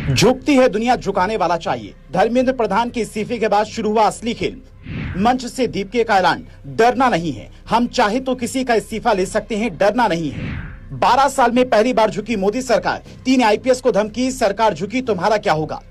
झुकती है दुनिया, झुकाने वाला चाहिए। धर्मेंद्र प्रधान के इस्तीफे के बाद शुरू हुआ असली खेल। मंच से दीपके का ऐलान, डरना नहीं है, हम चाहे तो किसी का इस्तीफा ले सकते हैं, डरना नहीं है। 12 साल में पहली बार झुकी मोदी सरकार, 3 आईपीएस को धमकी, सरकार झुकी तुम्हारा क्या होगा।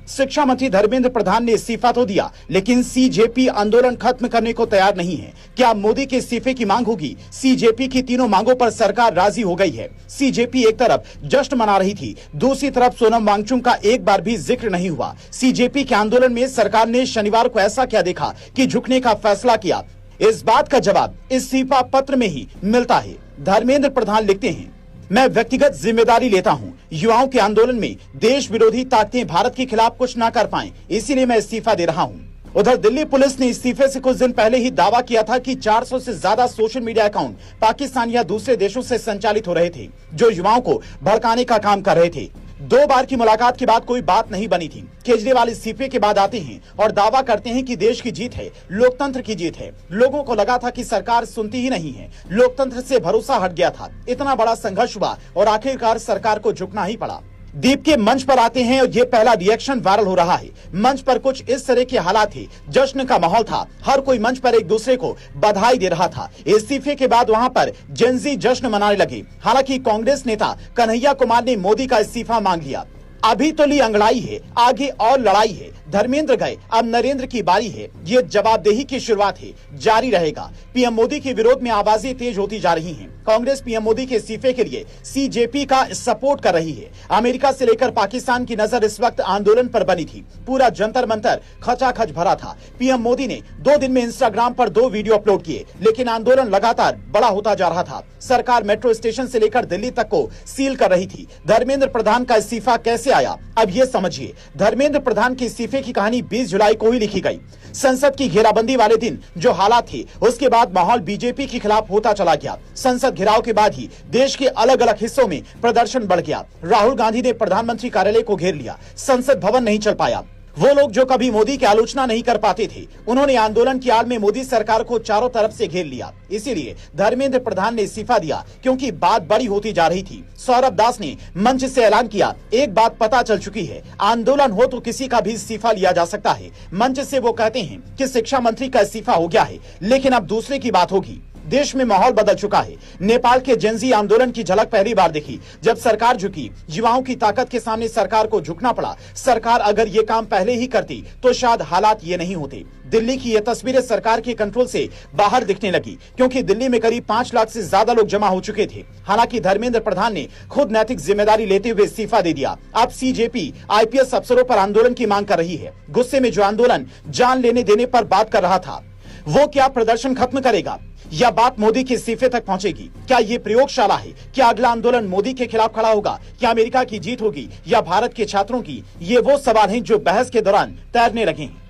शिक्षा मंत्री धर्मेंद्र प्रधान ने इस्तीफा तो दिया, लेकिन सीजेपी आंदोलन खत्म करने को तैयार नहीं है। क्या मोदी के इस्तीफे की मांग होगी? सीजेपी की तीनों मांगों पर सरकार राजी हो गई है। सीजेपी एक तरफ जश्न मना रही थी, दूसरी तरफ सोनम वांगचुक का एक बार भी जिक्र नहीं हुआ। सीजेपी के आंदोलन में सरकार ने शनिवार को ऐसा क्या देखा कि झुकने का फैसला किया? इस बात का जवाब इस्तीफा पत्र में ही मिलता है। धर्मेंद्र प्रधान लिखते हैं, मैं व्यक्तिगत जिम्मेदारी लेता हूं। युवाओं के आंदोलन में देश विरोधी ताकतें भारत के खिलाफ कुछ ना कर पाएं, इसीलिए मैं इस्तीफा दे रहा हूं। उधर दिल्ली पुलिस ने इस्तीफे से कुछ दिन पहले ही दावा किया था कि 400 से ज्यादा सोशल मीडिया अकाउंट पाकिस्तान या दूसरे देशों से संचालित हो रहे थे, जो युवाओं को भड़काने का काम कर रहे थे। 2 बार की मुलाकात के बाद कोई बात नहीं बनी थी। केजरीवाल इस्तीफे के बाद आते हैं और दावा करते हैं कि देश की जीत है, लोकतंत्र की जीत है। लोगों को लगा था कि सरकार सुनती ही नहीं है, लोकतंत्र से भरोसा हट गया था। इतना बड़ा संघर्ष हुआ और आखिरकार सरकार को झुकना ही पड़ा। दीप के मंच पर आते हैं और ये पहला रिएक्शन वायरल हो रहा है। मंच पर कुछ इस तरह के हालात थे, जश्न का माहौल था, हर कोई मंच पर एक दूसरे को बधाई दे रहा था। इस्तीफे के बाद वहां पर जेनजी जश्न मनाने लगे। हालांकि कांग्रेस नेता कन्हैया कुमार ने मोदी का इस्तीफा मांग लिया। अभी तो ली अंगड़ाई है, आगे और लड़ाई है। धर्मेंद्र गए, अब नरेंद्र की बारी है। ये जवाबदेही की शुरुआत है, जारी रहेगा। पीएम मोदी के विरोध में आवाजें तेज होती जा रही हैं। कांग्रेस पीएम मोदी के इस्तीफे के लिए सीजेपी का सपोर्ट कर रही है। अमेरिका से लेकर पाकिस्तान की नजर इस वक्त आंदोलन पर बनी थी। पूरा जंतर मंतर खचाखच भरा था। पीएम मोदी ने 2 दिन में इंस्टाग्राम पर 2 वीडियो अपलोड किए, लेकिन आंदोलन लगातार बड़ा होता जा रहा था। सरकार मेट्रो स्टेशन से लेकर दिल्ली तक को सील कर रही थी। धर्मेंद्र प्रधान का इस्तीफा कैसे आया, अब ये समझिए। धर्मेंद्र प्रधान के इस्तीफे की कहानी 20 जुलाई को ही लिखी गई। संसद की घेराबंदी वाले दिन जो हालात थे, उसके बाद माहौल बीजेपी के खिलाफ होता चला गया। संसद घेराव के बाद ही देश के अलग अलग हिस्सों में प्रदर्शन बढ़ गया। राहुल गांधी ने प्रधानमंत्री कार्यालय को घेर लिया, संसद भवन नहीं चल पाया। वो लोग जो कभी मोदी की आलोचना नहीं कर पाते थे, उन्होंने आंदोलन की आड़ में मोदी सरकार को चारों तरफ से घेर लिया। इसीलिए धर्मेंद्र प्रधान ने इस्तीफा दिया, क्योंकि बात बड़ी होती जा रही थी। सौरभ दास ने मंच से ऐलान किया, एक बात पता चल चुकी है, आंदोलन हो तो किसी का भी इस्तीफा लिया जा सकता है। मंच से वो कहते हैं कि शिक्षा मंत्री का इस्तीफा हो गया है, लेकिन अब दूसरे की बात होगी। देश में माहौल बदल चुका है। नेपाल के जेनजी आंदोलन की झलक पहली बार दिखी जब सरकार झुकी। युवाओं की ताकत के सामने सरकार को झुकना पड़ा। सरकार अगर ये काम पहले ही करती तो शायद हालात ये नहीं होते। दिल्ली की ये तस्वीरें सरकार के कंट्रोल से बाहर दिखने लगी, क्योंकि दिल्ली में करीब 5 लाख से ज्यादा लोग जमा हो चुके थे। हालांकि धर्मेंद्र प्रधान ने खुद नैतिक जिम्मेदारी लेते हुए इस्तीफा दे दिया। अब सीजेपी आईपीएस अफसरों पर आंदोलन की मांग कर रही है। गुस्से में जो आंदोलन जान लेने देने पर बात कर रहा था, वो क्या प्रदर्शन खत्म करेगा या बात मोदी के इस्तीफे तक पहुंचेगी? क्या ये प्रयोगशाला है? क्या अगला आंदोलन मोदी के खिलाफ खड़ा होगा? क्या अमेरिका की जीत होगी या भारत के छात्रों की? ये वो सवाल हैं जो बहस के दौरान तैरने लगे हैं।